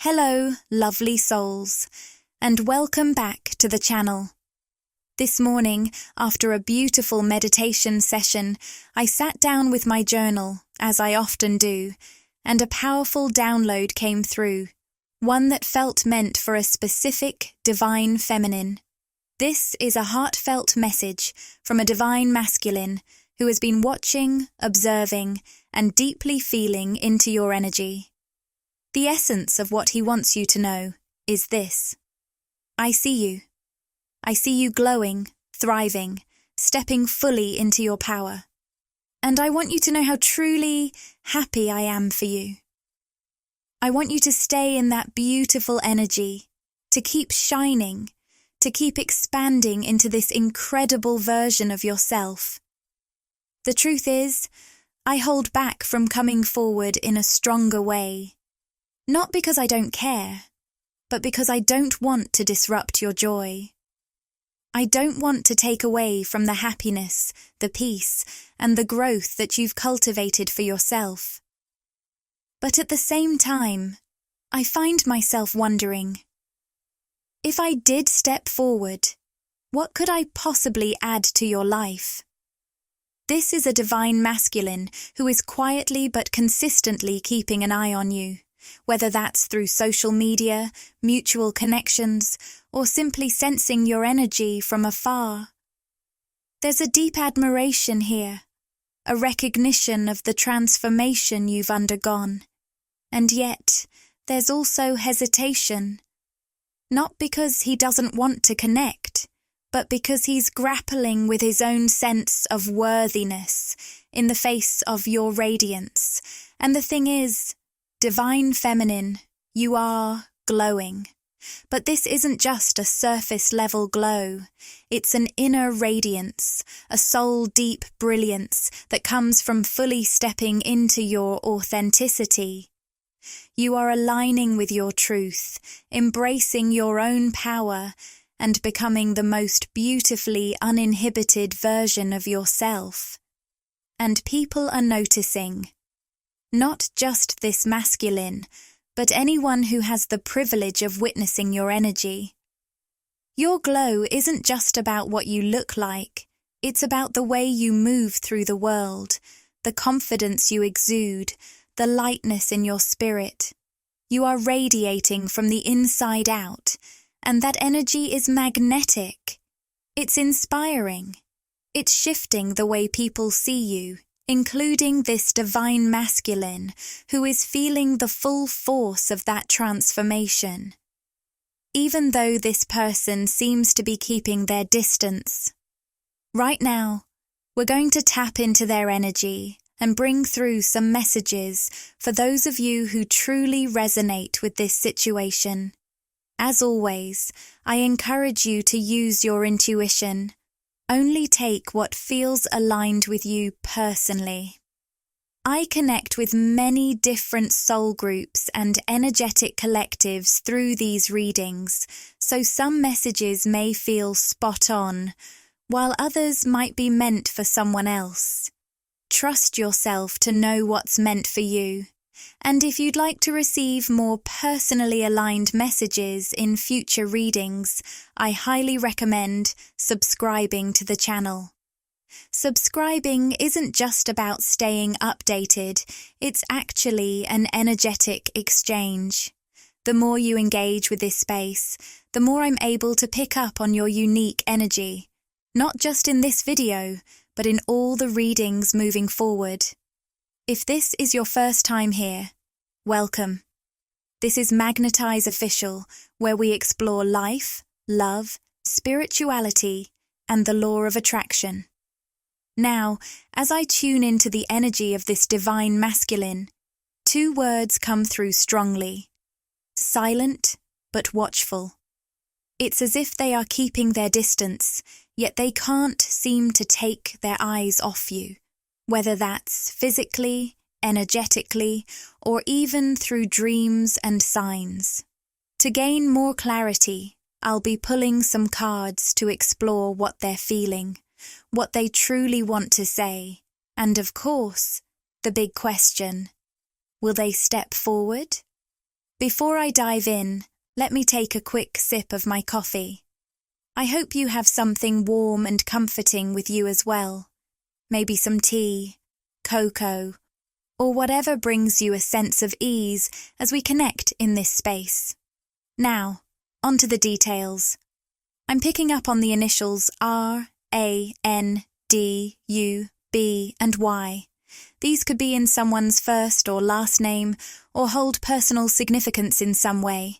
Hello, lovely souls, and welcome back to the channel. This morning, after a beautiful meditation session, I sat down with my journal, as I often do, and a powerful download came through, one that felt meant for a specific divine feminine. This is a heartfelt message from a divine masculine who has been watching, observing, and deeply feeling into your energy. The essence of what he wants you to know is this. I see you. I see you glowing, thriving, stepping fully into your power. And I want you to know how truly happy I am for you. I want you to stay in that beautiful energy, to keep shining, to keep expanding into this incredible version of yourself. The truth is, I hold back from coming forward in a stronger way. Not because I don't care, but because I don't want to disrupt your joy. I don't want to take away from the happiness, the peace, and the growth that you've cultivated for yourself. But at the same time, I find myself wondering, if I did step forward, what could I possibly add to your life? This is a divine masculine who is quietly but consistently keeping an eye on you. Whether that's through social media, mutual connections, or simply sensing your energy from afar. There's a deep admiration here, a recognition of the transformation you've undergone. And yet, there's also hesitation. Not because he doesn't want to connect, but because he's grappling with his own sense of worthiness in the face of your radiance. And the thing is, Divine Feminine, you are glowing. But this isn't just a surface-level glow. It's an inner radiance, a soul-deep brilliance that comes from fully stepping into your authenticity. You are aligning with your truth, embracing your own power, and becoming the most beautifully uninhibited version of yourself. And people are noticing. Not just this masculine, but anyone who has the privilege of witnessing your energy. Your glow isn't just about what you look like, it's about the way you move through the world, the confidence you exude, the lightness in your spirit. You are radiating from the inside out, and that energy is magnetic. It's inspiring. It's shifting the way people see you, including this divine masculine who is feeling the full force of that transformation. Even though this person seems to be keeping their distance. Right now, we're going to tap into their energy and bring through some messages for those of you who truly resonate with this situation. As always, I encourage you to use your intuition. Only take what feels aligned with you personally. I connect with many different soul groups and energetic collectives through these readings, so some messages may feel spot on, while others might be meant for someone else. Trust yourself to know what's meant for you. And if you'd like to receive more personally aligned messages in future readings, I highly recommend subscribing to the channel. Subscribing isn't just about staying updated, it's actually an energetic exchange. The more you engage with this space, the more I'm able to pick up on your unique energy, not just in this video, but in all the readings moving forward. If this is your first time here, welcome. This is Magnetize Official, where we explore life, love, spirituality, and the law of attraction. Now, as I tune into the energy of this divine masculine, two words come through strongly. Silent, but watchful. It's as if they are keeping their distance, yet they can't seem to take their eyes off you. Whether that's physically, energetically, or even through dreams and signs. To gain more clarity, I'll be pulling some cards to explore what they're feeling, what they truly want to say, and of course, the big question, will they step forward? Before I dive in, let me take a quick sip of my coffee. I hope you have something warm and comforting with you as well. Maybe some tea, cocoa, or whatever brings you a sense of ease as we connect in this space. Now, on to the details. I'm picking up on the initials R, A, N, D, U, B, and Y. These could be in someone's first or last name or hold personal significance in some way.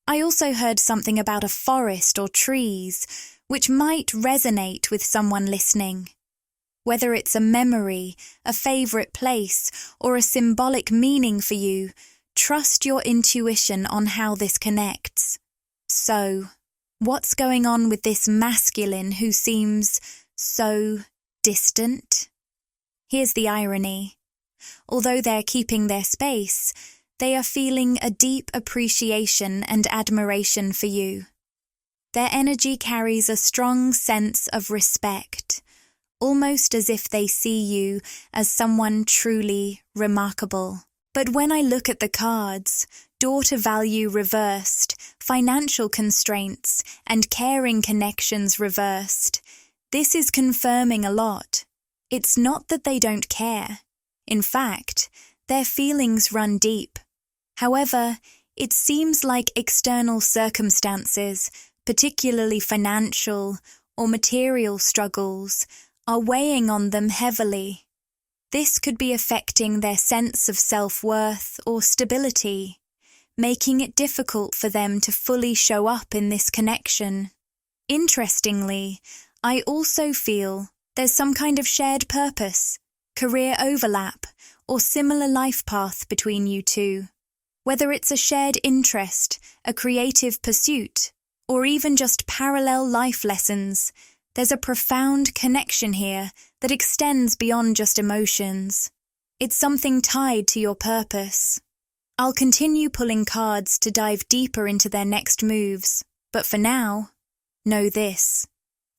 I also heard something about a forest or trees, which might resonate with someone listening. Whether it's a memory, a favourite place, or a symbolic meaning for you, trust your intuition on how this connects. So, what's going on with this masculine who seems so distant? Here's the irony. Although they're keeping their space, they are feeling a deep appreciation and admiration for you. Their energy carries a strong sense of respect, almost as if they see you as someone truly remarkable. But when I look at the cards, daughter value reversed, financial constraints, and caring connections reversed, this is confirming a lot. It's not that they don't care. In fact, their feelings run deep. However, it seems like external circumstances, particularly financial or material struggles, are weighing on them heavily. This could be affecting their sense of self-worth or stability, making it difficult for them to fully show up in this connection. Interestingly, I also feel there's some kind of shared purpose, career overlap, or similar life path between you two. Whether it's a shared interest, a creative pursuit, or even just parallel life lessons, there's a profound connection here that extends beyond just emotions. It's something tied to your purpose. I'll continue pulling cards to dive deeper into their next moves, but for now, know this.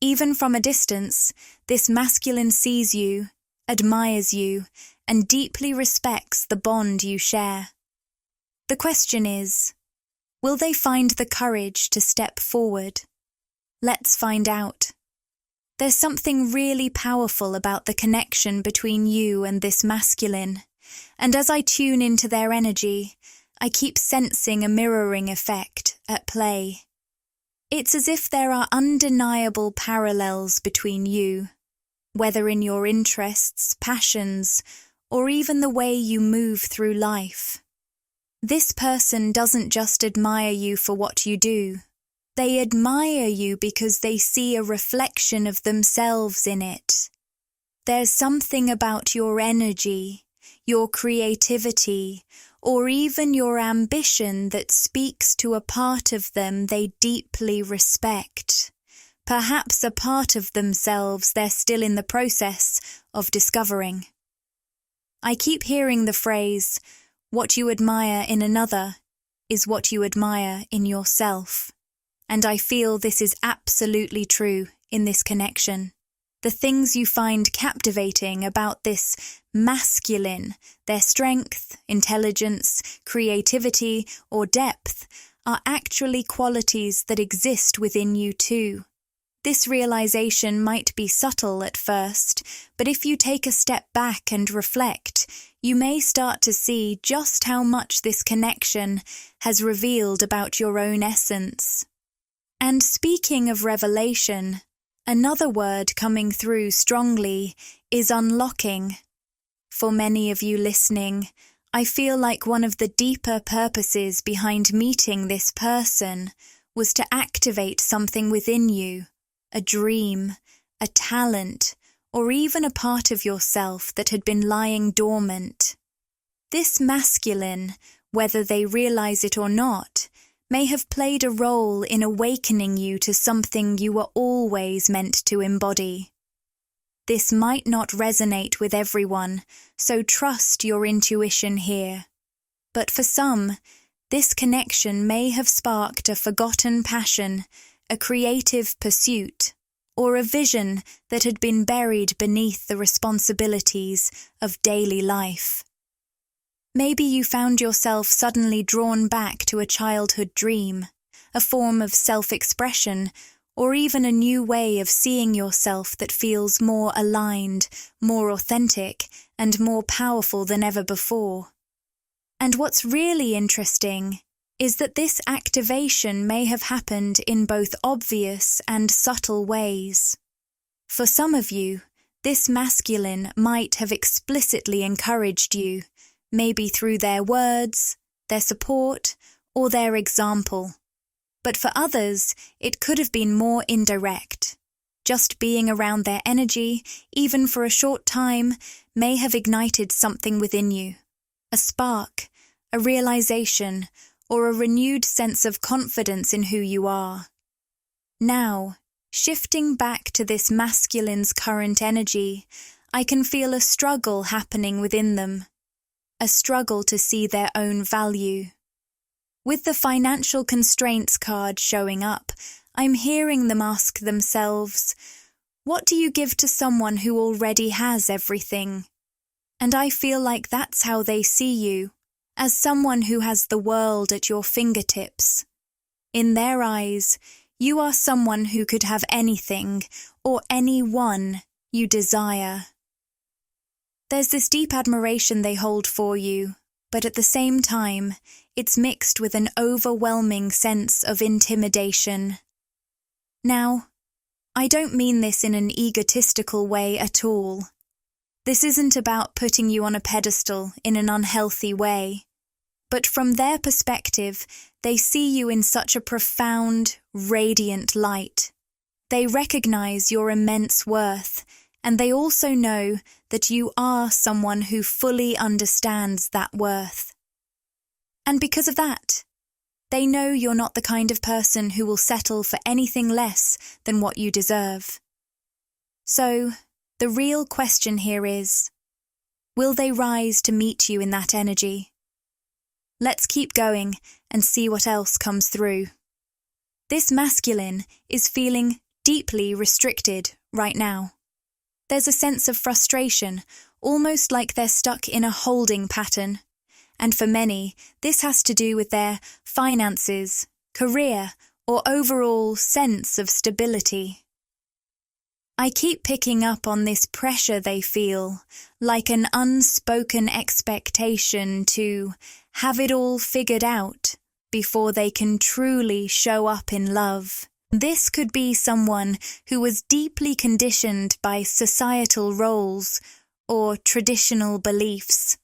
Even from a distance, this masculine sees you, admires you, and deeply respects the bond you share. The question is, will they find the courage to step forward? Let's find out. There's something really powerful about the connection between you and this masculine, and as I tune into their energy, I keep sensing a mirroring effect at play. It's as if there are undeniable parallels between you, whether in your interests, passions, or even the way you move through life. This person doesn't just admire you for what you do. They admire you because they see a reflection of themselves in it. There's something about your energy, your creativity, or even your ambition that speaks to a part of them they deeply respect. Perhaps a part of themselves they're still in the process of discovering. I keep hearing the phrase, "What you admire in another is what you admire in yourself." And I feel this is absolutely true in this connection. The things you find captivating about this masculine, their strength, intelligence, creativity, or depth, are actually qualities that exist within you too. This realization might be subtle at first, but if you take a step back and reflect, you may start to see just how much this connection has revealed about your own essence. And speaking of revelation, another word coming through strongly is unlocking. For many of you listening, I feel like one of the deeper purposes behind meeting this person was to activate something within you, a dream, a talent, or even a part of yourself that had been lying dormant. This masculine, whether they realize it or not, may have played a role in awakening you to something you were always meant to embody. This might not resonate with everyone, so trust your intuition here. But for some, this connection may have sparked a forgotten passion, a creative pursuit, or a vision that had been buried beneath the responsibilities of daily life. Maybe you found yourself suddenly drawn back to a childhood dream, a form of self-expression, or even a new way of seeing yourself that feels more aligned, more authentic, and more powerful than ever before. And what's really interesting is that this activation may have happened in both obvious and subtle ways. For some of you, this masculine might have explicitly encouraged you, maybe through their words, their support, or their example. But for others, it could have been more indirect. Just being around their energy, even for a short time, may have ignited something within you. A spark, a realization, or a renewed sense of confidence in who you are. Now, shifting back to this masculine's current energy, I can feel a struggle happening within them. A struggle to see their own value. With the financial constraints card showing up, I'm hearing them ask themselves, what do you give to someone who already has everything? And I feel like that's how they see you, as someone who has the world at your fingertips. In their eyes, you are someone who could have anything, or anyone you desire. There's this deep admiration they hold for you, but at the same time, it's mixed with an overwhelming sense of intimidation. Now, I don't mean this in an egotistical way at all. This isn't about putting you on a pedestal in an unhealthy way. But from their perspective, they see you in such a profound, radiant light. They recognize your immense worth, and they also know that you are someone who fully understands that worth. And because of that, they know you're not the kind of person who will settle for anything less than what you deserve. So, the real question here is, will they rise to meet you in that energy? Let's keep going and see what else comes through. This masculine is feeling deeply restricted right now. There's a sense of frustration, almost like they're stuck in a holding pattern. And for many, this has to do with their finances, career, or overall sense of stability. I keep picking up on this pressure they feel, like an unspoken expectation to have it all figured out before they can truly show up in love. This could be someone who was deeply conditioned by societal roles or traditional beliefs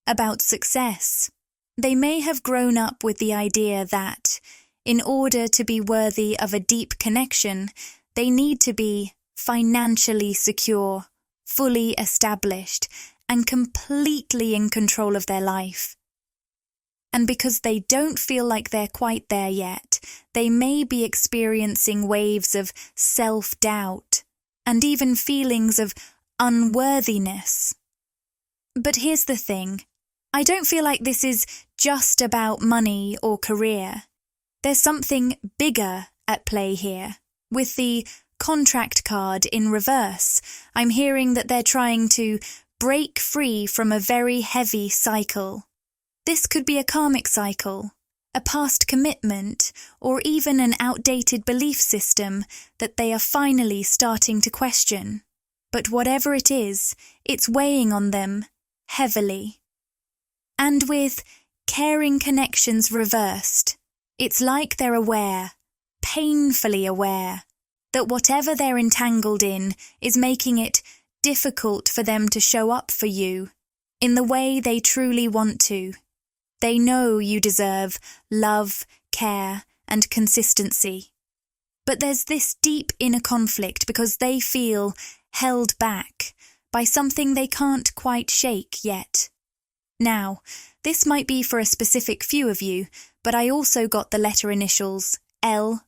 about success. They may have grown up with the idea that, in order to be worthy of a deep connection, they need to be financially secure, fully established, and completely in control of their life. And because they don't feel like they're quite there yet, they may be experiencing waves of self-doubt and even feelings of unworthiness. But here's the thing. I don't feel like this is just about money or career. There's something bigger at play here. With the contract card in reverse, I'm hearing that they're trying to break free from a very heavy cycle. This could be a karmic cycle, a past commitment, or even an outdated belief system that they are finally starting to question. But whatever it is, it's weighing on them heavily. And with caring connections reversed, it's like they're aware, painfully aware, that whatever they're entangled in is making it difficult for them to show up for you in the way they truly want to. They know you deserve love, care, and consistency. But there's this deep inner conflict because they feel held back by something they can't quite shake yet. Now, this might be for a specific few of you, but I also got the letter initials L-O-R-I-A-N.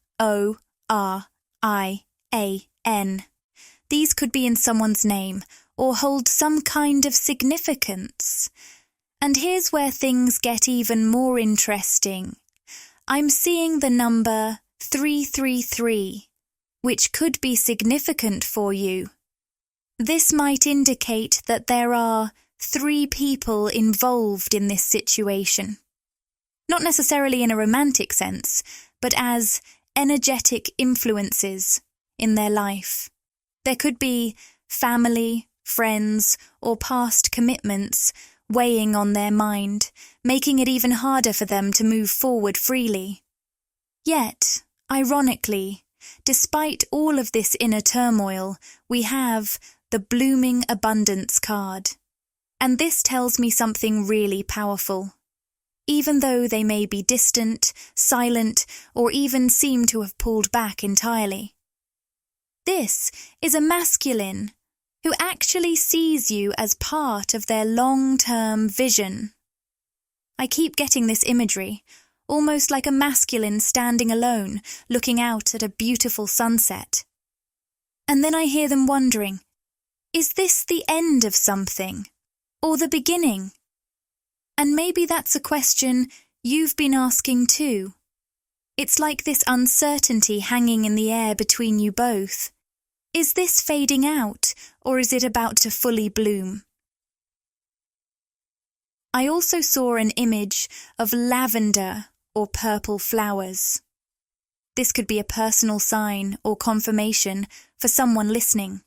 These could be in someone's name or hold some kind of significance. And here's where things get even more interesting. I'm seeing the number 333, which could be significant for you. This might indicate that there are 3 people involved in this situation. Not necessarily in a romantic sense, but as energetic influences in their life. There could be family, friends, or past commitments weighing on their mind, making it even harder for them to move forward freely. Yet, ironically, despite all of this inner turmoil, we have the blooming abundance card. And this tells me something really powerful. Even though they may be distant, silent, or even seem to have pulled back entirely. This is a masculine who actually sees you as part of their long-term vision. I keep getting this imagery, almost like a masculine standing alone, looking out at a beautiful sunset. And then I hear them wondering, is this the end of something, or the beginning? And maybe that's a question you've been asking too. It's like this uncertainty hanging in the air between you both. Is this fading out, or is it about to fully bloom? I also saw an image of lavender or purple flowers. This could be a personal sign or confirmation for someone listening.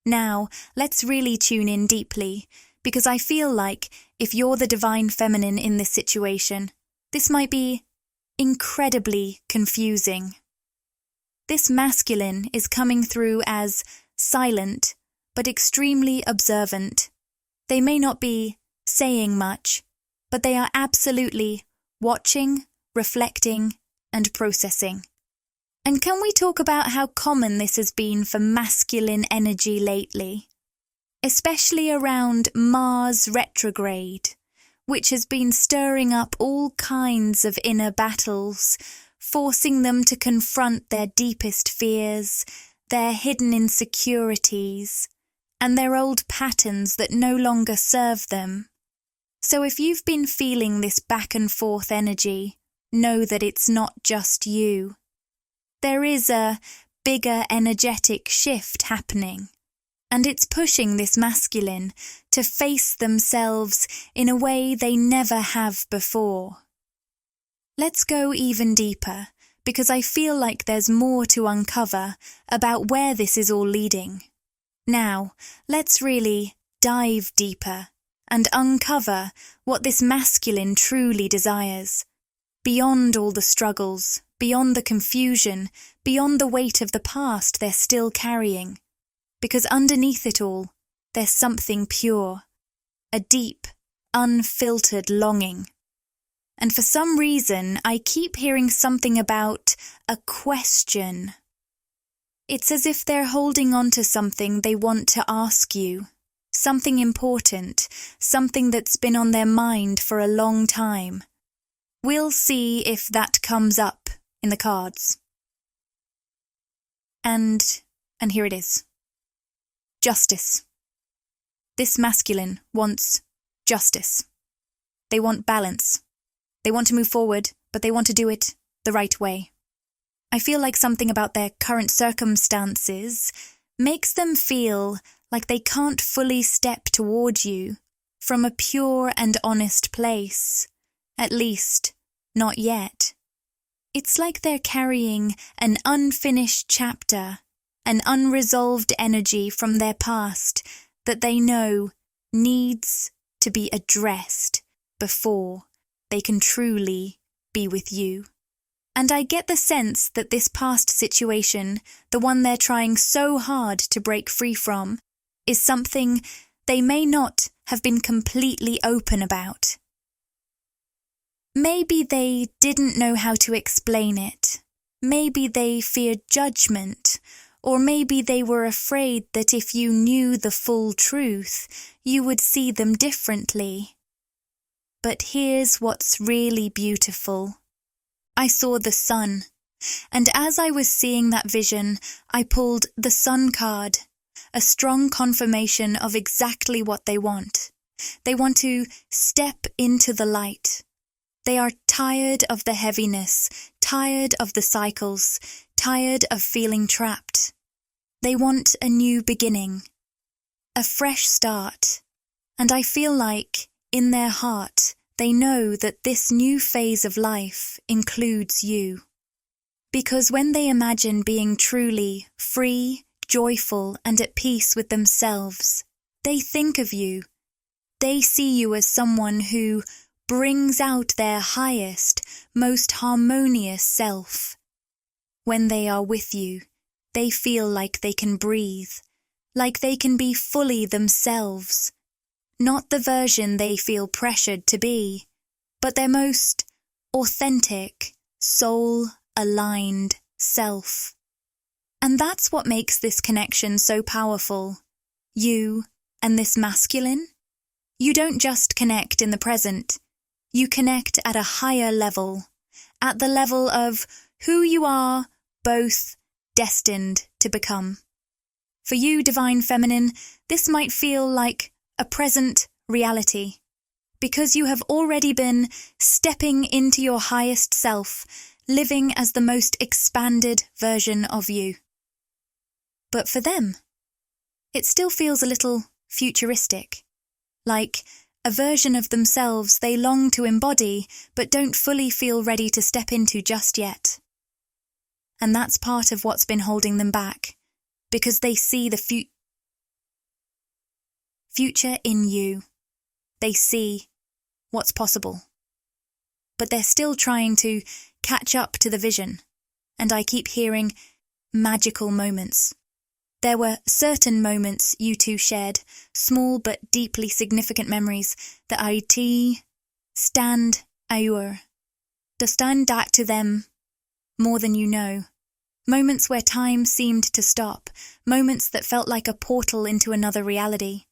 Now, let's really tune in deeply, because I feel like if you're the divine feminine in this situation, this might be incredibly confusing. This masculine is coming through as silent, but extremely observant. They may not be saying much, but they are absolutely watching, reflecting, and processing. And can we talk about how common this has been for masculine energy lately? Especially around Mars retrograde, which has been stirring up all kinds of inner battles, forcing them to confront their deepest fears, their hidden insecurities, and their old patterns that no longer serve them. So if you've been feeling this back and forth energy, know that it's not just you. There is a bigger energetic shift happening, and it's pushing this masculine to face themselves in a way they never have before. Let's go even deeper, because I feel like there's more to uncover about where this is all leading. Now, let's really dive deeper and uncover what this masculine truly desires, beyond all the struggles, beyond the confusion, beyond the weight of the past they're still carrying. Because underneath it all, there's something pure, a deep, unfiltered longing. And for some reason, I keep hearing something about a question. It's as if they're holding on to something they want to ask you, something important, something that's been on their mind for a long time. We'll see if that comes up in the cards. And here it is. Justice. This masculine wants justice. They want balance. They want to move forward, but they want to do it the right way. I feel like something about their current circumstances makes them feel like they can't fully step toward you from a pure and honest place. At least, not yet. It's like they're carrying an unfinished chapter, an unresolved energy from their past that they know needs to be addressed before they can truly be with you. And I get the sense that this past situation, the one they're trying so hard to break free from, is something they may not have been completely open about. Maybe they didn't know how to explain it. Maybe they feared judgment, or maybe they were afraid that if you knew the full truth, you would see them differently. But here's what's really beautiful. I saw the sun, and as I was seeing that vision, I pulled the sun card, a strong confirmation of exactly what they want. They want to step into the light. They are tired of the heaviness, tired of the cycles, tired of feeling trapped. They want a new beginning, a fresh start, And I feel like, in their heart, they know that this new phase of life includes you. Because when they imagine being truly free, joyful, and at peace with themselves, they think of you. They see you as someone who brings out their highest, most harmonious self. When they are with you, they feel like they can breathe, like they can be fully themselves, not the version they feel pressured to be, but their most authentic, soul-aligned self. And that's what makes this connection so powerful. You and this masculine, you don't just connect in the present, you connect at a higher level, at the level of who you are both destined to become. For you, Divine Feminine, this might feel like a present reality, because you have already been stepping into your highest self, living as the most expanded version of you. But for them, it still feels a little futuristic, like a version of themselves they long to embody but don't fully feel ready to step into just yet. And that's part of what's been holding them back, because they see the future in you. They see what's possible. But they're still trying to catch up to the vision, and I keep hearing magical moments. There were certain moments you two shared, small but deeply significant memories that stand back to them more than you know. Moments where time seemed to stop, moments that felt like a portal into another reality.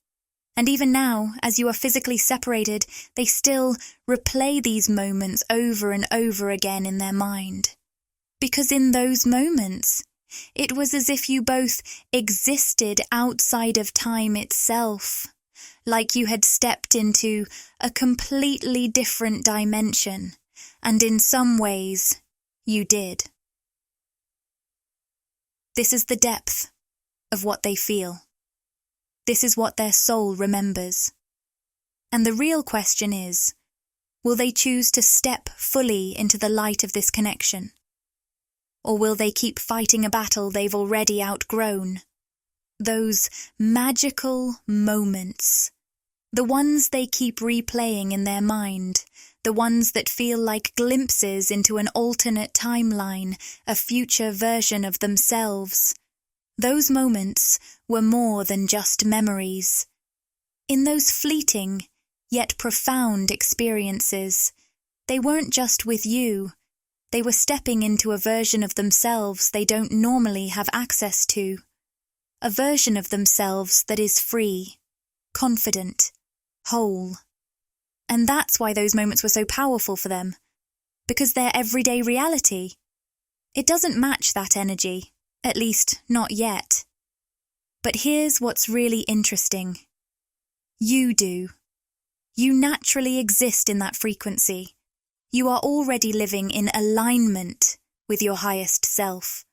And even now, as you are physically separated, they still replay these moments over and over again in their mind. Because in those moments, it was as if you both existed outside of time itself, like you had stepped into a completely different dimension, and in some ways, you did. This is the depth of what they feel. This is what their soul remembers. And the real question is, will they choose to step fully into the light of this connection? Or will they keep fighting a battle they've already outgrown? Those magical moments, the ones they keep replaying in their mind, the ones that feel like glimpses into an alternate timeline, a future version of themselves. Those moments were more than just memories. In those fleeting, yet profound experiences, they weren't just with you. They were stepping into a version of themselves they don't normally have access to. A version of themselves that is free, confident, whole. And that's why those moments were so powerful for them. Because their everyday reality, it doesn't match that energy, at least not yet. But here's what's really interesting. You do. You naturally exist in that frequency. You are already living in alignment with your highest self.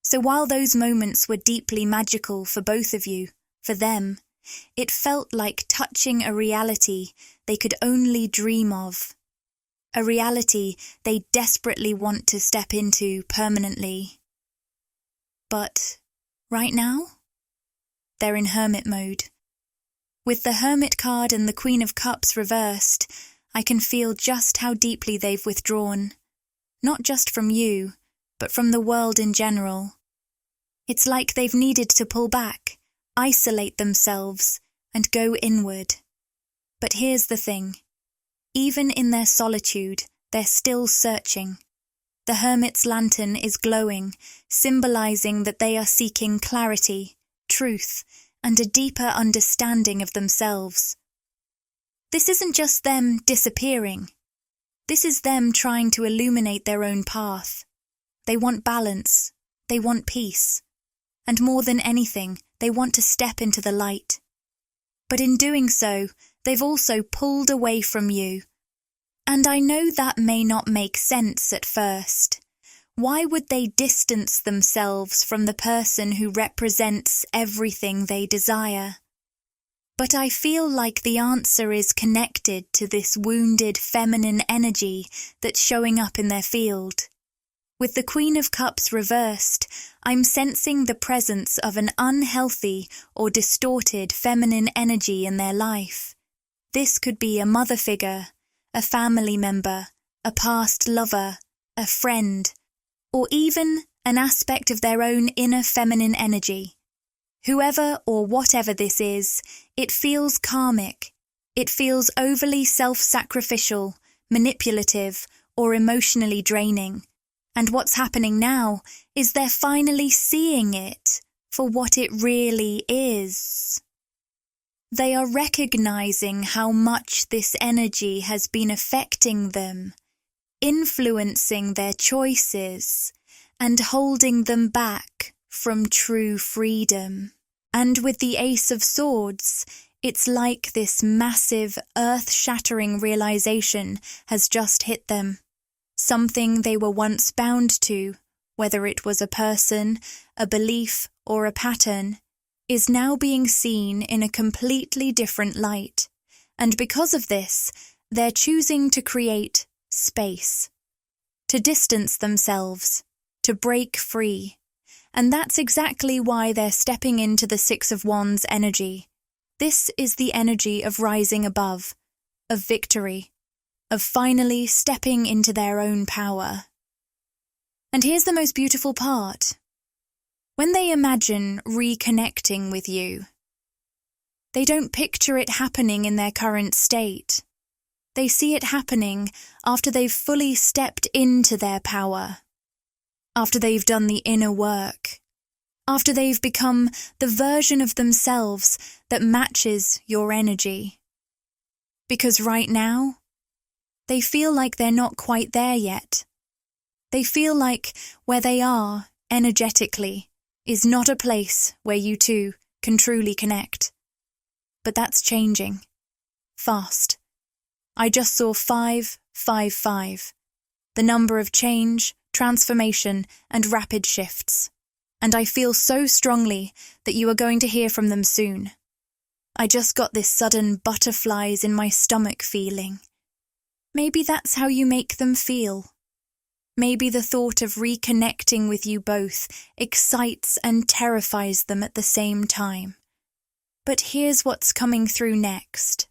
So while those moments were deeply magical for both of you, for them, it felt like touching a reality they could only dream of. A reality they desperately want to step into permanently. But right now, they're in hermit mode. With the Hermit card and the Queen of Cups reversed, I can feel just how deeply they've withdrawn. Not just from you, but from the world in general. It's like they've needed to pull back, isolate themselves, and go inward. But here's the thing. Even in their solitude, they're still searching. The Hermit's lantern is glowing, symbolizing that they are seeking clarity, truth, and a deeper understanding of themselves. This isn't just them disappearing. This is them trying to illuminate their own path. They want balance. They want peace. And more than anything, they want to step into the light. But in doing so, they've also pulled away from you. And I know that may not make sense at first. Why would they distance themselves from the person who represents everything they desire? But I feel like the answer is connected to this wounded feminine energy that's showing up in their field. With the Queen of Cups reversed, I'm sensing the presence of an unhealthy or distorted feminine energy in their life. This could be a mother figure, a family member, a past lover, a friend, or even an aspect of their own inner feminine energy. Whoever or whatever this is, it feels karmic. It feels overly self-sacrificial, manipulative, or emotionally draining. And what's happening now is they're finally seeing it for what it really is. They are recognizing how much this energy has been affecting them, influencing their choices, and holding them back from true freedom. And with the Ace of Swords, it's like this massive, earth-shattering realization has just hit them. Something they were once bound to, whether it was a person, a belief, or a pattern, is now being seen in a completely different light. And because of this, they're choosing to create space, to distance themselves, to break free. And that's exactly why they're stepping into the Six of Wands energy. This is the energy of rising above, of victory, of finally stepping into their own power. And here's the most beautiful part. When they imagine reconnecting with you, they don't picture it happening in their current state. They see it happening after they've fully stepped into their power, after they've done the inner work, after they've become the version of themselves that matches your energy. Because right now, they feel like they're not quite there yet. They feel like where they are, energetically, is not a place where you two can truly connect. But that's changing. Fast. I just saw 555, the number of change, transformation, and rapid shifts. And I feel so strongly that you are going to hear from them soon. I just got this sudden butterflies in my stomach feeling. Maybe that's how you make them feel. Maybe the thought of reconnecting with you both excites and terrifies them at the same time. But here's what's coming through next.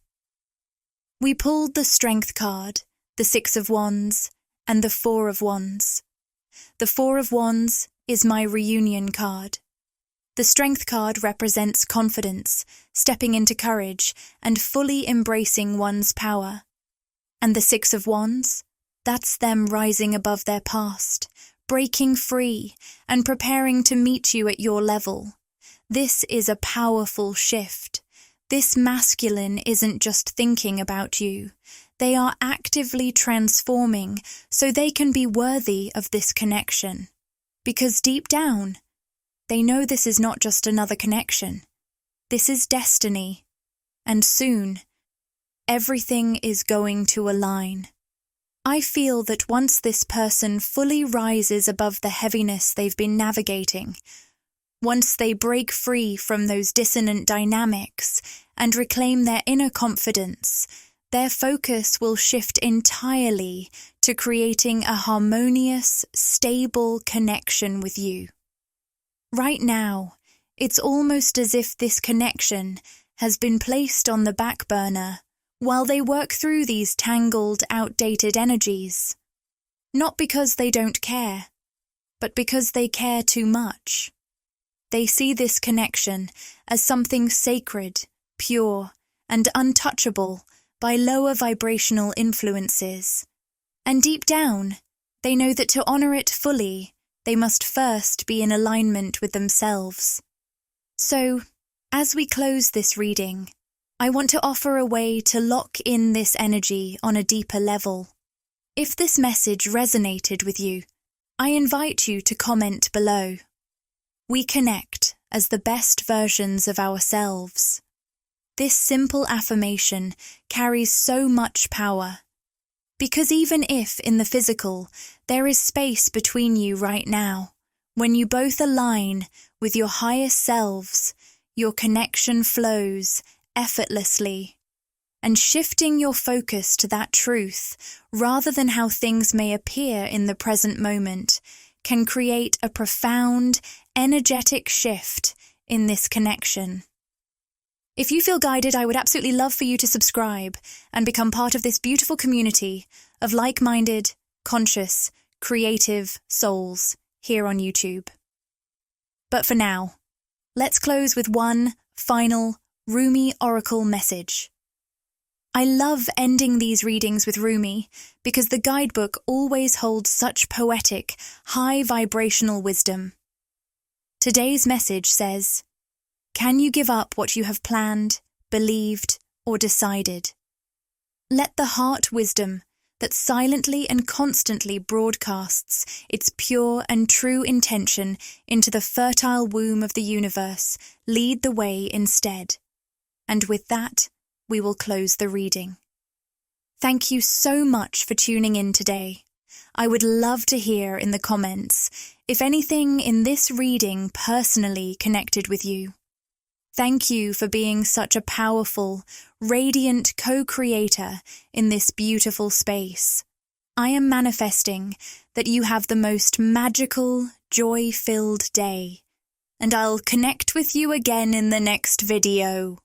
We pulled the Strength card, the Six of Wands, and the Four of Wands. The Four of Wands is my reunion card. The Strength card represents confidence, stepping into courage, and fully embracing one's power. And the Six of Wands? That's them rising above their past, breaking free, and preparing to meet you at your level. This is a powerful shift. This masculine isn't just thinking about you. They are actively transforming so they can be worthy of this connection. Because deep down, they know this is not just another connection. This is destiny. And soon, everything is going to align. I feel that once this person fully rises above the heaviness they've been navigating, once they break free from those dissonant dynamics and reclaim their inner confidence, their focus will shift entirely to creating a harmonious, stable connection with you. Right now, it's almost as if this connection has been placed on the back burner while they work through these tangled, outdated energies. Not because they don't care, but because they care too much. They see this connection as something sacred, pure, and untouchable by lower vibrational influences. And deep down, they know that to honor it fully, they must first be in alignment with themselves. So, as we close this reading, I want to offer a way to lock in this energy on a deeper level. If this message resonated with you, I invite you to comment below. We connect as the best versions of ourselves. This simple affirmation carries so much power. Because even if, in the physical, there is space between you right now, when you both align with your highest selves, your connection flows effortlessly. And shifting your focus to that truth, rather than how things may appear in the present moment, can create a profound, energetic shift in this connection. If you feel guided, I would absolutely love for you to subscribe and become part of this beautiful community of like-minded, conscious, creative souls here on YouTube. But for now, let's close with one final Rumi Oracle message. I love ending these readings with Rumi because the guidebook always holds such poetic, high vibrational wisdom. Today's message says, "Can you give up what you have planned, believed, or decided? Let the heart wisdom that silently and constantly broadcasts its pure and true intention into the fertile womb of the universe lead the way instead." And with that, we will close the reading. Thank you so much for tuning in today. I would love to hear in the comments if anything in this reading personally connected with you. Thank you for being such a powerful, radiant co-creator in this beautiful space. I am manifesting that you have the most magical, joy-filled day, and I'll connect with you again in the next video.